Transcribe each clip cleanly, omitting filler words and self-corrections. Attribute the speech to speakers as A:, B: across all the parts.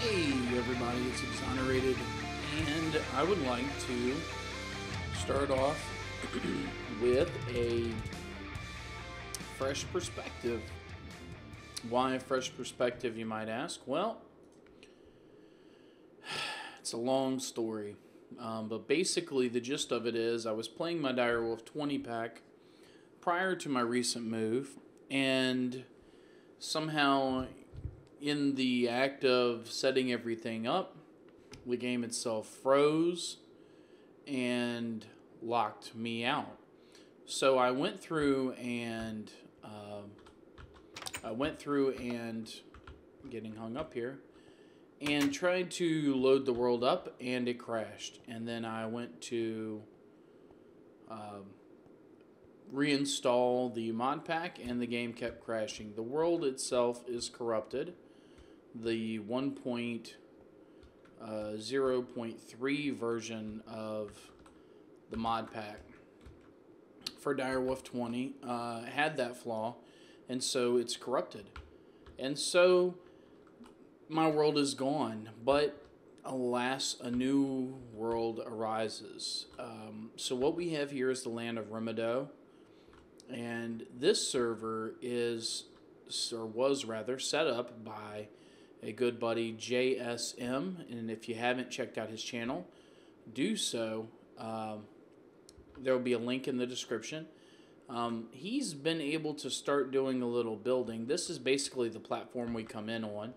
A: Hey everybody, it's Exonerated, and I would like to start off with a fresh perspective. Why a fresh perspective, you might ask? Well, it's a long story, but basically the gist of it is I was playing my Direwolf 20 pack prior to my recent move, and somehow in the act of setting everything up, the game itself froze and locked me out. So I went through and getting hung up here and tried to load the world up, and it crashed. And then I went to reinstall the mod pack, and the game kept crashing. The world itself is corrupted. The 1.0.3 version of the mod pack for Direwolf 20 had that flaw, and so it's corrupted. And so my world is gone, but alas, a new world arises. So what we have here is the land of Remado, and this server is, or was rather, set up by a good buddy, JSM, and if you haven't checked out his channel, do so. There will be a link in the description. He's been able to start doing a little building. This is basically the platform we come in on,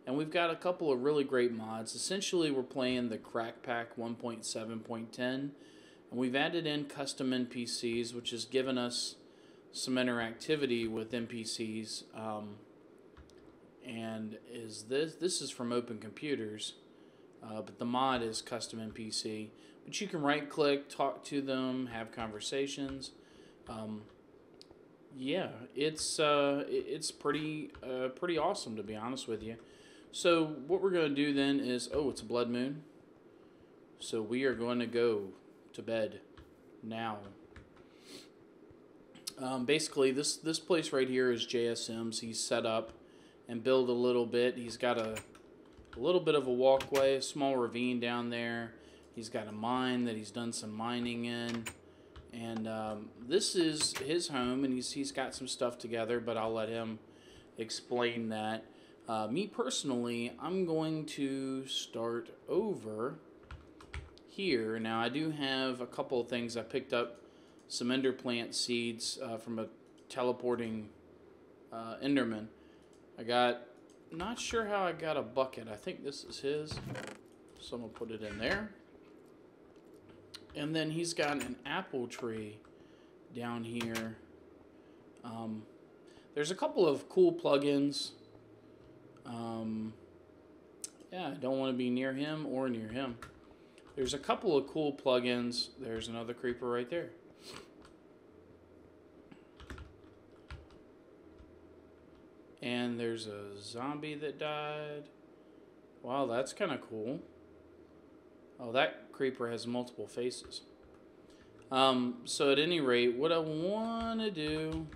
A: and we've got a couple of really great mods. Essentially, we're playing the Crackpack 1.7.10, and we've added in custom NPCs, which has given us some interactivity with NPCs. And this is from Open Computers, but the mod is custom NPC. But you can right click, talk to them, have conversations. Yeah, it's pretty awesome, to be honest with you. So what we're going to do then is, oh, it's a blood moon, so we are going to go to bed now. Basically, this place right here is JSM's. He's set up and build a little bit. He's got a little bit of a walkway, a small ravine down there. He's got a mine that he's done some mining in, and this is his home, and he's got some stuff together, but I'll let him explain that. Me personally, I'm going to start over here. Now, I do have a couple of things. I picked up some ender plant seeds from a teleporting enderman. Not sure how I got a bucket. I think this is his, so I'm going to put it in there. And then he's got an apple tree down here. There's a couple of cool plugins. Yeah, I don't want to be near him or near him. There's a couple of cool plugins. There's another creeper right there. And there's a zombie that died. Wow, that's kind of cool. Oh, that creeper has multiple faces. So at any rate, what I want to do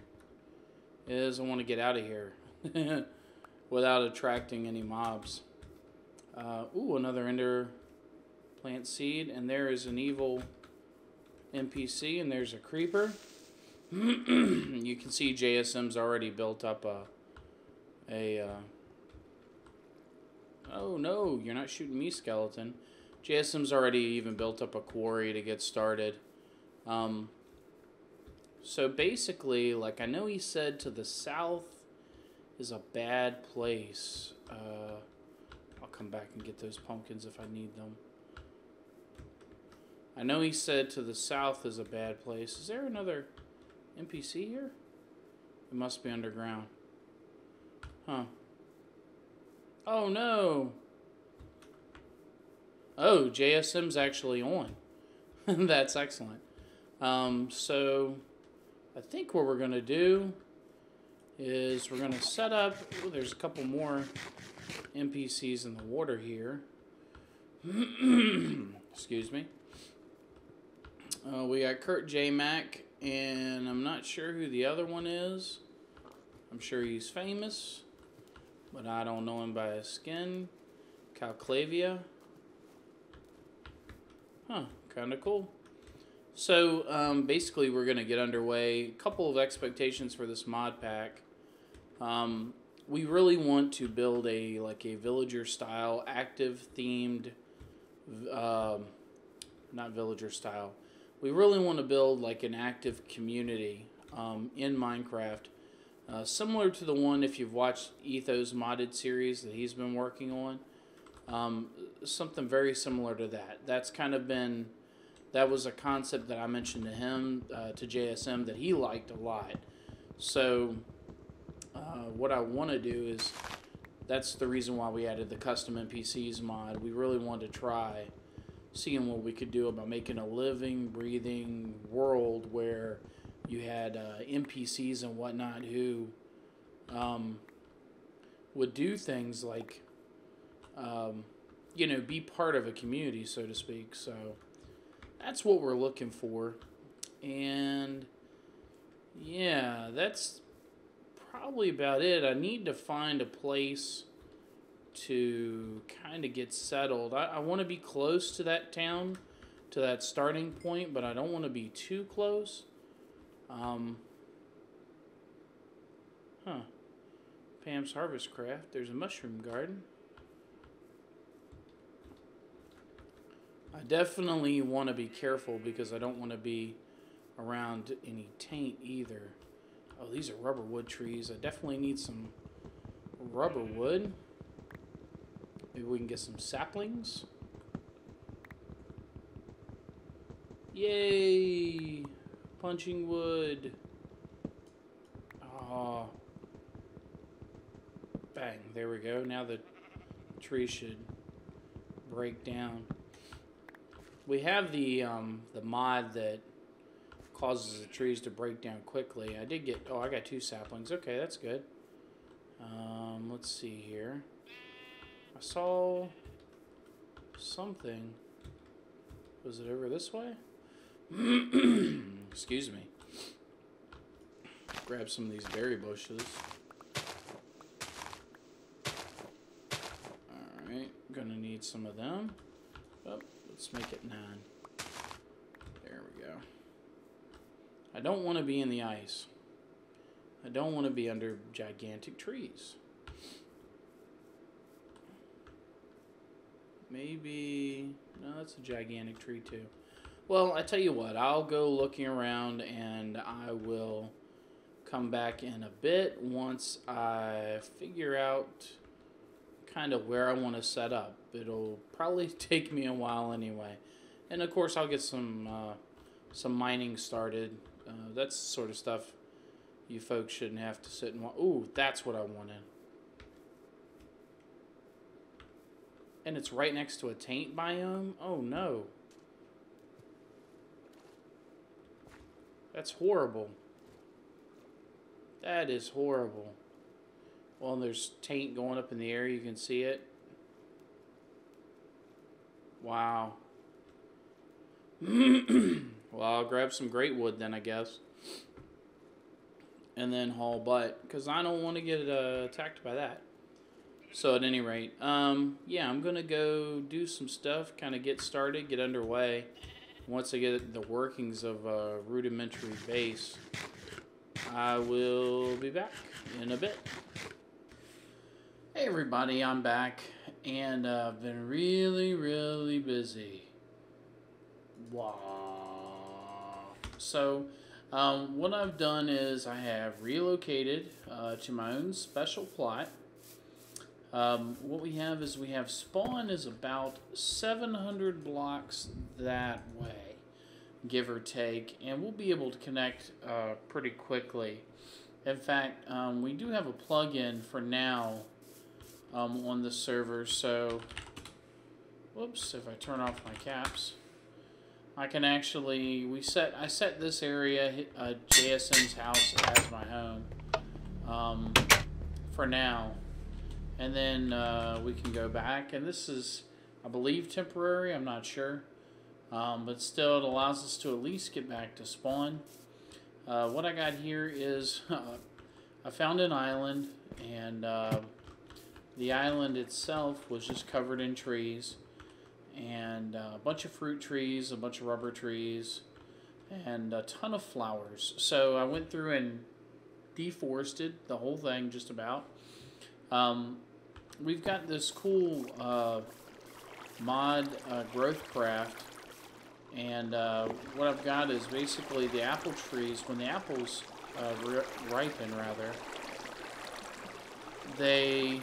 A: is I want to get out of here without attracting any mobs. Ooh, another ender plant seed, and there is an evil NPC, and there's a creeper. You can see JSM's already built up oh no, you're not shooting me, skeleton. JSM's already even built up a quarry to get started. So basically, like, I know he said to the south is a bad place. I'll come back and get those pumpkins if I need them. I know he said to the south is a bad place. Is there another NPC here? It must be underground. Huh. Oh no. Oh, JSM's actually on. That's excellent. So I think what we're going to do is we're going to set up... Oh, there's a couple more NPCs in the water here. Excuse me. We got Kurt J. Mac, and I'm not sure who the other one is. I'm sure he's famous, but I don't know him by his skin. Calclavia. Huh, kind of cool. So basically we're going to get underway. A couple of expectations for this mod pack. We really want to build a villager style active themed, not villager style. We really want to build like an active community in Minecraft, similar to the one, if you've watched Etho's modded series that he's been working on. Something very similar to that. That was a concept that I mentioned to him, to JSM, that he liked a lot. So what I want to do is, that's the reason why we added the custom NPCs mod. We really wanted to try seeing what we could do about making a living, breathing world where you had NPCs and whatnot who would do things like, be part of a community, so to speak. So that's what we're looking for. And yeah, that's probably about it. I need to find a place to kind of get settled. I want to be close to that town, to that starting point, but I don't want to be too close. Pam's Harvest Craft. There's a mushroom garden. I definitely want to be careful because I don't want to be around any taint either. Oh, these are rubber wood trees. I definitely need some rubber wood. Maybe we can get some saplings. Yay! Punching wood. Oh. Bang. There we go. Now the tree should break down. We have the mod that causes the trees to break down quickly. I did get... Oh, I got 2 saplings. Okay, that's good. Let's see here. I saw something. Was it over this way? Excuse me. Grab some of these berry bushes. Alright, gonna need some of them. Oh, let's make it 9. There we go. I don't want to be in the ice. I don't want to be under gigantic trees. Maybe... No, that's a gigantic tree too. Well, I tell you what, I'll go looking around and I will come back in a bit once I figure out kind of where I want to set up. It'll probably take me a while anyway. And of course I'll get some mining started. That's the sort of stuff you folks shouldn't have to sit and watch. Ooh, that's what I wanted. And it's right next to a taint biome? Oh no. That's horrible. That is horrible. Well, and there's taint going up in the air. You can see it. Wow. Well, I'll grab some great wood then, I guess. And then haul butt. Because I don't want to get attacked by that. So at any rate, yeah, I'm going to go do some stuff. Kind of get started, get underway. Once I get the workings of a rudimentary base, I will be back in a bit. Hey everybody, I'm back, and I've been really, really busy. Wow. So, what I've done is I have relocated to my own special plot. What we have is we have spawn is about 700 blocks that way, give or take, and we'll be able to connect pretty quickly. In fact, we do have a plug-in for now on the server, so whoops, if I turn off my caps, I can actually, I set this area, JSM's house, as my home for now. And then we can go back, and this is, I believe, temporary. I'm not sure, but still, it allows us to at least get back to spawn. What I got here is I found an island, and The island itself was just covered in trees, and a bunch of fruit trees, a bunch of rubber trees, and a ton of flowers. So I went through and deforested the whole thing just about. We've got this cool mod growth craft, and what I've got is basically the apple trees. When the apples ripen, rather, they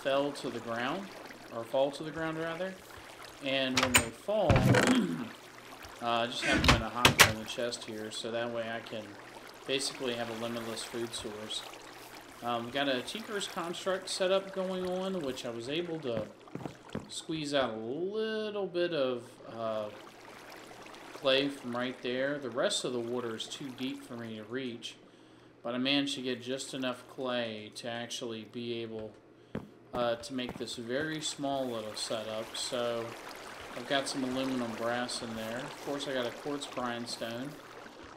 A: fell to the ground, or fall to the ground rather, and when they fall, I just have them in a hopper in the chest here, so that way I can basically have a limitless food source. Got a Tinker's Construct setup going on, which I was able to squeeze out a little bit of clay from right there. The rest of the water is too deep for me to reach, but I managed to get just enough clay to actually be able to make this very small little setup. So I've got some aluminum brass in there. Of course, I got a quartz grindstone,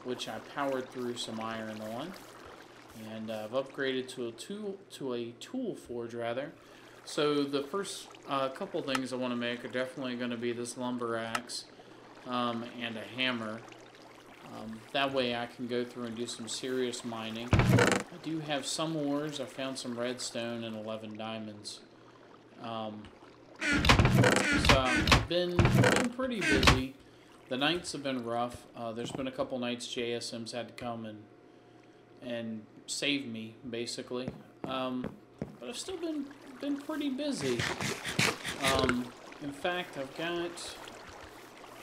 A: which I powered through some iron on, and I've upgraded to a tool forge rather. So the first couple things I want to make are definitely going to be this lumber axe and a hammer. That way I can go through and do some serious mining. I do have some ores. I found some redstone and 11 diamonds. So I've been pretty busy. The nights have been rough. There's been a couple nights JSM's had to come and save me, basically. But I've still been pretty busy. In fact, I've got...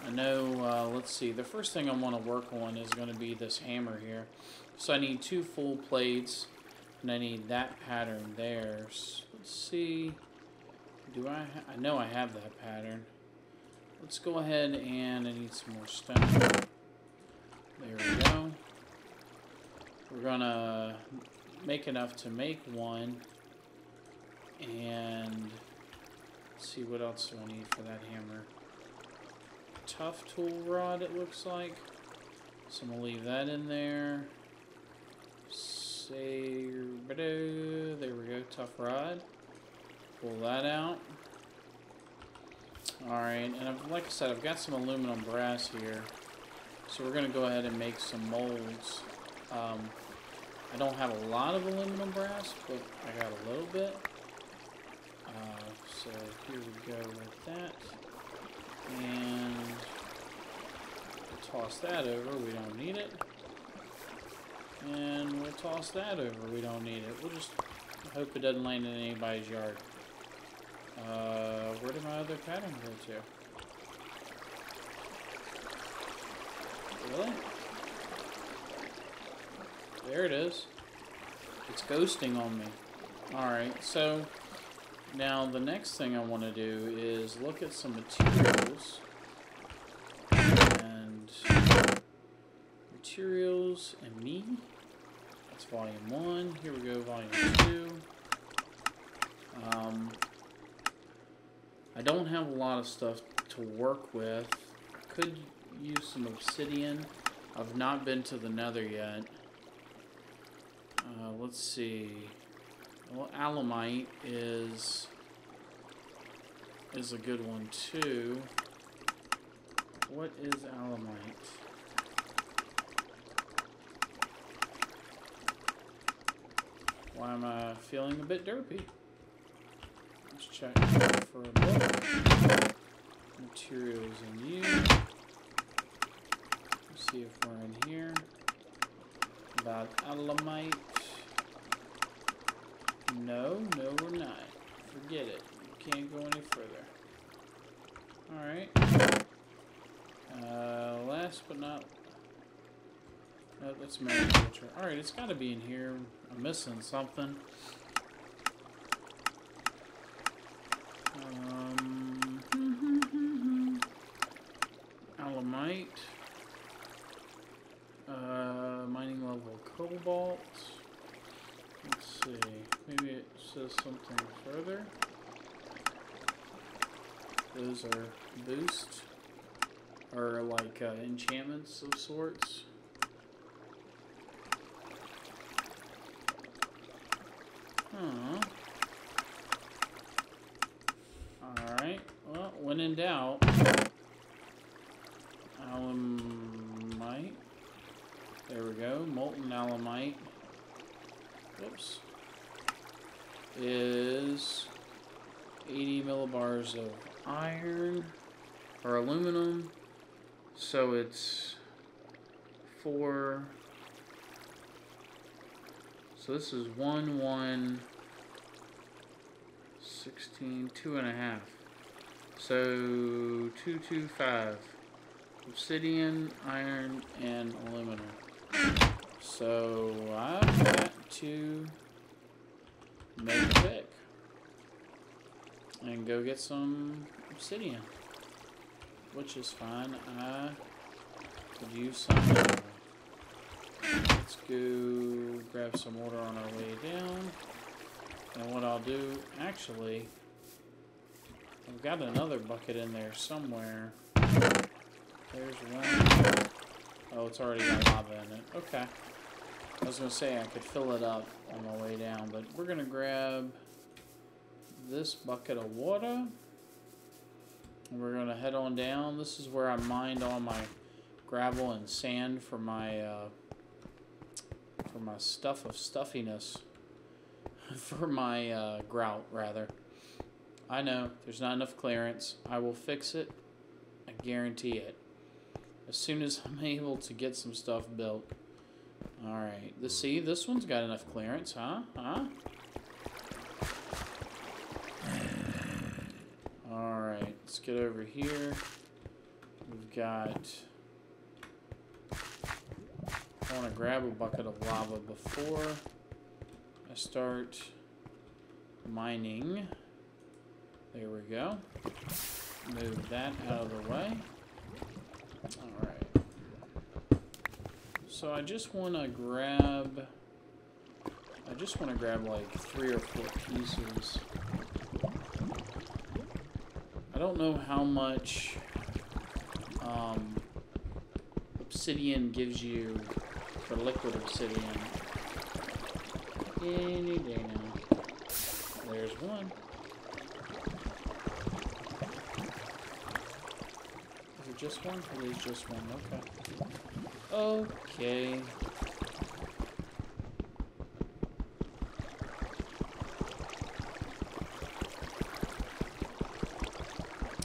A: I know, let's see, the first thing I want to work on is going to be this hammer here. So I need 2 full plates, and I need that pattern there. So let's see, I know I have that pattern. Let's go ahead and I need some more stone. There we go. We're going to make enough to make one, and let's see, what else do I need for that hammer? Tough tool rod, it looks like. So I'm going to leave that in there. There we go, tough rod. Pull that out. Alright, and like I said, I've got some aluminum brass here. So we're going to go ahead and make some molds. I don't have a lot of aluminum brass, but I got a little bit. So here we go with that. And we'll toss that over, we don't need it. And we'll toss that over, we don't need it. We'll just hope it doesn't land in anybody's yard. Where did my other pattern go to? Really? There it is. It's ghosting on me. Alright, so now the next thing I want to do is look at some materials. And materials and me. That's volume 1. Here we go, volume 2. I don't have a lot of stuff to work with. I could use some obsidian. I've not been to the Nether yet. Let's see. Well, alumite is a good one too. What is alumite? Why am I feeling a bit derpy? Let's check for a book. Materials in you. Let's see if we're in here. About alumite. No, we're not. Forget it. You can't go any further. Alright. Last but not... No, that's mariculture. Alright, it's gotta be in here. I'm missing something. Alumite. Mining level cobalt. Let's see. Maybe it says something further. Those are boost, or like enchantments of sorts. Huh. in doubt, alumite. There we go. Molten alumite. Whoops. Is 80 millibars of iron or aluminum. So it's 4. So this is 1, 16, 2.5. So 225. Obsidian, iron, and aluminum. So I've got to make a pick and go get some obsidian, which is fine. I could use some. Let's go grab some water on our way down. And what I'll do, actually, I've got another bucket in there somewhere. There's one. Oh, it's already got lava in it. Okay. I was going to say I could fill it up on my way down, but we're going to grab this bucket of water. And we're going to head on down. This is where I mined all my gravel and sand for my stuff of stuffiness. For my grout, rather. I know, there's not enough clearance. I will fix it. I guarantee it. As soon as I'm able to get some stuff built. Alright, see, this one's got enough clearance, huh? Alright, let's get over here. We've got... I want to grab a bucket of lava before I start mining. There we go. Move that out of the way. Alright. So I just want to grab like 3 or 4 pieces. I don't know how much obsidian gives you for liquid obsidian. Any day now. There's one. Is it just one? It is just one. Okay. Okay.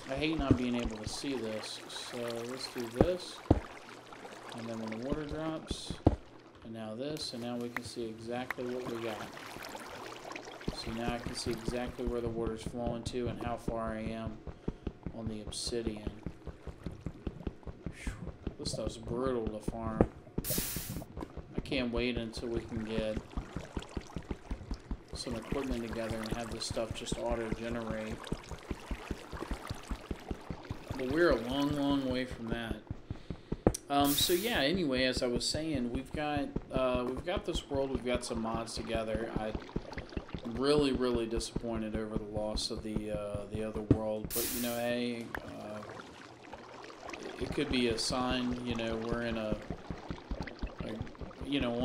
A: I hate not being able to see this, so let's do this. And then when the water drops, and now this, and now we can see exactly what we got. See, now I can see exactly where the water's flowing to and how far I am on the obsidian. Whew, this stuff's brutal to farm. I can't wait until we can get some equipment together and have this stuff just auto-generate. But we're a long, long way from that. So yeah, anyway, as I was saying, we've got this world, we've got some mods together. I'm really, really disappointed over the loss of the other world, but you know, hey, it could be a sign. You know, we're in on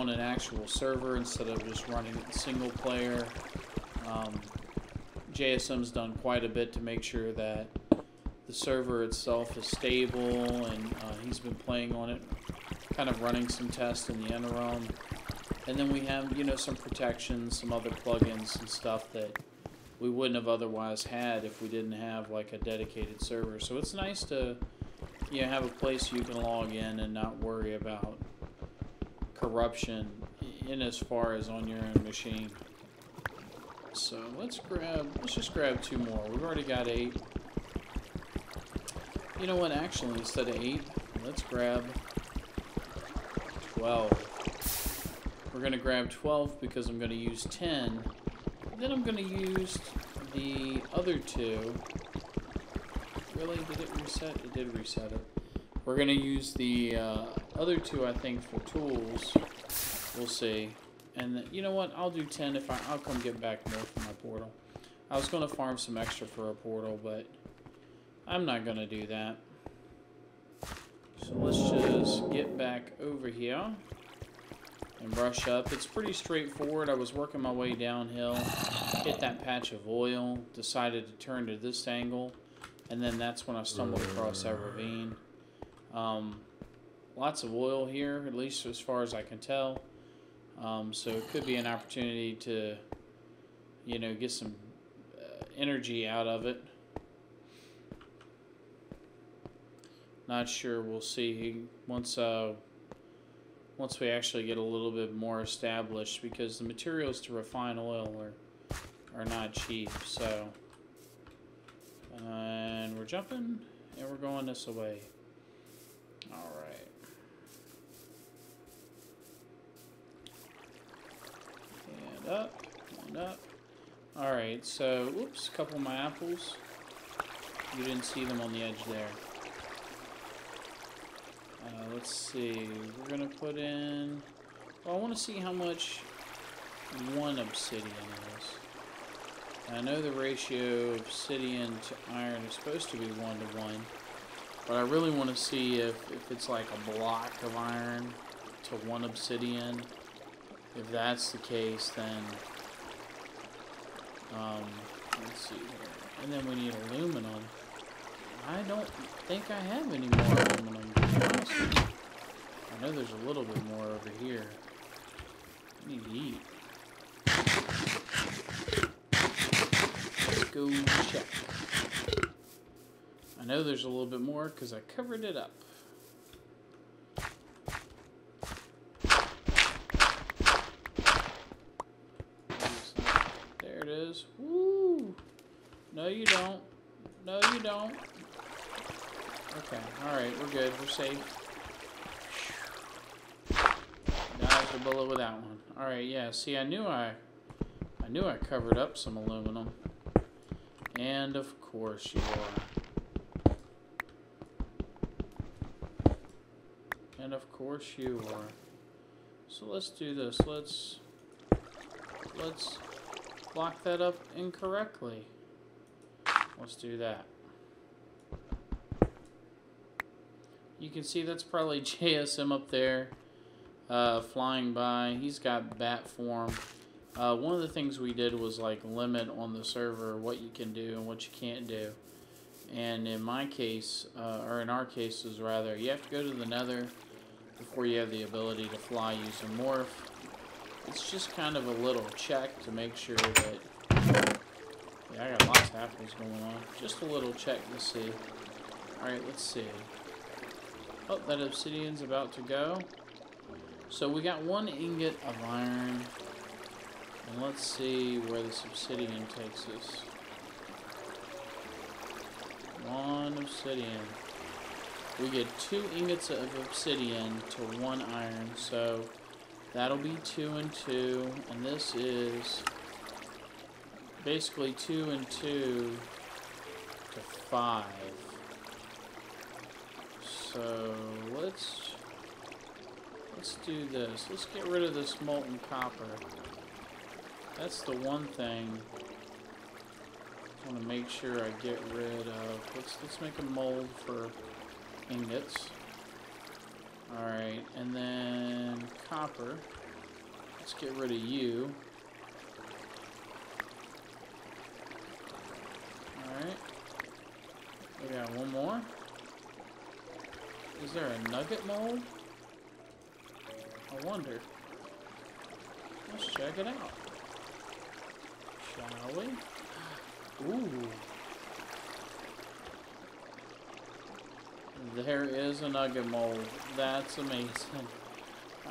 A: an actual server instead of just running it single player. JSM's done quite a bit to make sure that the server itself is stable, and he's been playing on it, kind of running some tests in the interim. And then we have, you know, some protections, some other plugins and stuff that we wouldn't have otherwise had if we didn't have like a dedicated server. So it's nice to, you know, have a place you can log in and not worry about corruption in as far as on your own machine. So let's just grab 2 more. We've already got 8. You know what, actually, instead of 8, let's grab 12. We're going to grab 12 because I'm going to use 10. Then I'm going to use the other 2. Really? Did it reset? It did reset it. We're going to use the other 2, I think, for tools. We'll see. And you know what? I'll do 10 if I'll come get back more for my portal. I was going to farm some extra for a portal, but I'm not going to do that. So let's just get back over here and brush up. It's pretty straightforward. I was working my way downhill, hit that patch of oil, decided to turn to this angle And then that's when I stumbled across that ravine. Lots of oil here, at least as far as I can tell. So it could be an opportunity to, you know, get some energy out of it. Not sure. We'll see once we actually get a little bit more established, because the materials to refine oil are not cheap. So, and we're jumping and we're going this way. All right. And up and up. All right. So, whoops, a couple of my apples. You didn't see them on the edge there. Let's see, we're going to put in, well, I want to see how much one obsidian is. I know the ratio of obsidian to iron is supposed to be 1 to 1, but I really want to see if it's like a block of iron to 1 obsidian. If that's the case, then, let's see here. And then we need aluminum. I don't think I have any more aluminum, to be honest with you. I know there's a little bit more over here. I need to eat. Let's go check. I know there's a little bit more because I covered it up. There it is. Woo! No, you don't. No, you don't. Okay, alright, we're good, we're safe. Dodged a bullet with that one. Alright, yeah, see, I knew I covered up some aluminum. And of course you are. And of course you are. So let's do this. Let's block that up incorrectly. Let's do that. You can see that's probably JSM up there flying by. He's got bat form. One of the things we did was like limit on the server what you can do and what you can't do. And in my case, or in our cases rather, you have to go to the nether before you have the ability to fly using morph. It's just kind of a little check to make sure that, yeah, I got lots of apples going on. Just a little check to see. Alright, let's see. Oh, that obsidian's about to go. So we got 1 ingot of iron. And let's see where this obsidian takes us. 1 obsidian. We get 2 ingots of obsidian to 1 iron. So that'll be 2 and 2. And this is basically 2 and 2 to 5. So let's do this. Let's get rid of this molten copper. That's the one thing I want to make sure I get rid of. Let's make a mold for ingots. Alright, and then copper. Let's get rid of you. Alright. We got 1 more. Is there a nugget mold? I wonder. Let's check it out. Shall we? Ooh. There is a nugget mold. That's amazing.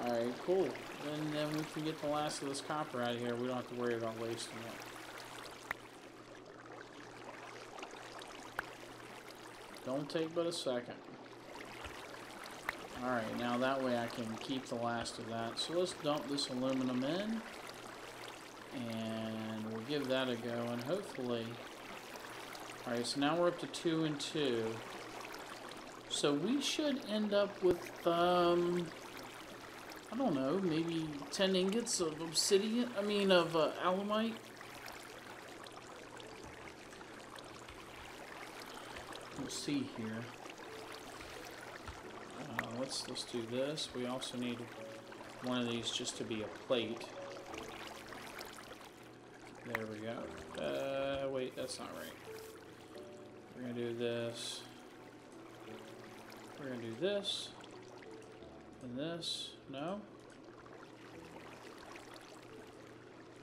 A: Alright, cool. Then we can get the last of this copper out of here. We don't have to worry about wasting it. Don't take but a second. Alright, now that way I can keep the last of that. So let's dump this aluminum in. And we'll give that a go. And hopefully... Alright, so now we're up to 2 and 2. So we should end up with, I don't know, maybe 10 ingots of obsidian, of alumite. We'll see here. Let's do this. We also need one of these just to be a plate. There we go. Wait, that's not right. We're going to do this. We're going to do this. And this. No?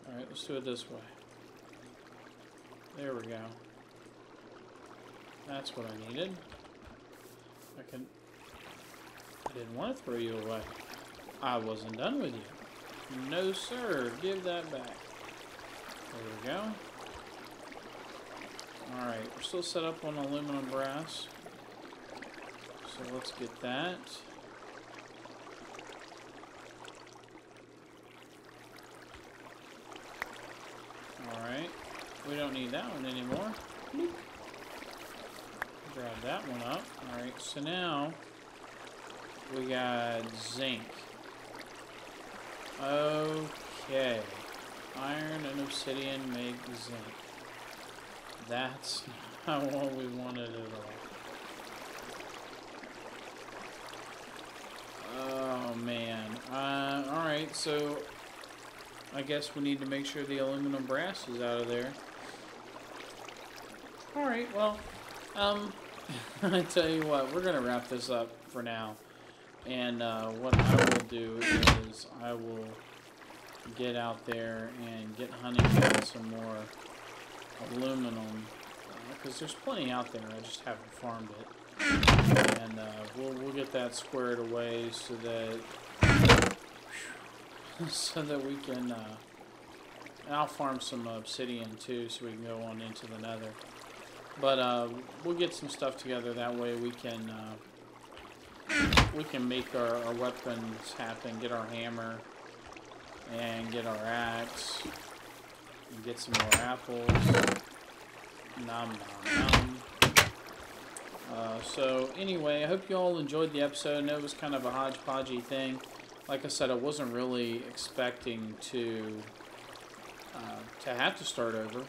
A: Alright, let's do it this way. There we go. That's what I needed. I didn't want to throw you away. I wasn't done with you. No, sir. Give that back. There we go. Alright, we're still set up on aluminum brass. So let's get that. Alright. We don't need that one anymore. Bloop. Grab that one up. Alright, so now we got zinc. Okay. Iron and obsidian make zinc. That's not what we wanted at all. Oh man. Alright, so I guess we need to make sure the aluminum brass is out of there. Alright, well, I tell you what, we're going to wrap this up for now. And what I will do is I will get out there and get hunting down some more aluminum. Because there's plenty out there, I just haven't farmed it. And we'll get that squared away so that we can... I'll farm some obsidian too so we can go on into the nether. But we'll get some stuff together, that way we can make our weapons happen, get our hammer, and get our axe, and get some more apples. Nom nom nom. So anyway, I hope you all enjoyed the episode. I know it was kind of a hodgepodgey thing. Like I said, I wasn't really expecting to have to start over.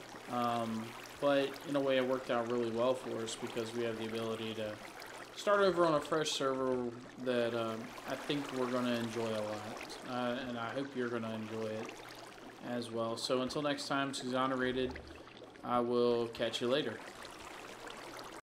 A: But in a way it worked out really well for us because we have the ability to start over on a fresh server that I think we're going to enjoy a lot. And I hope you're going to enjoy it as well. So until next time, Exonerated, I will catch you later.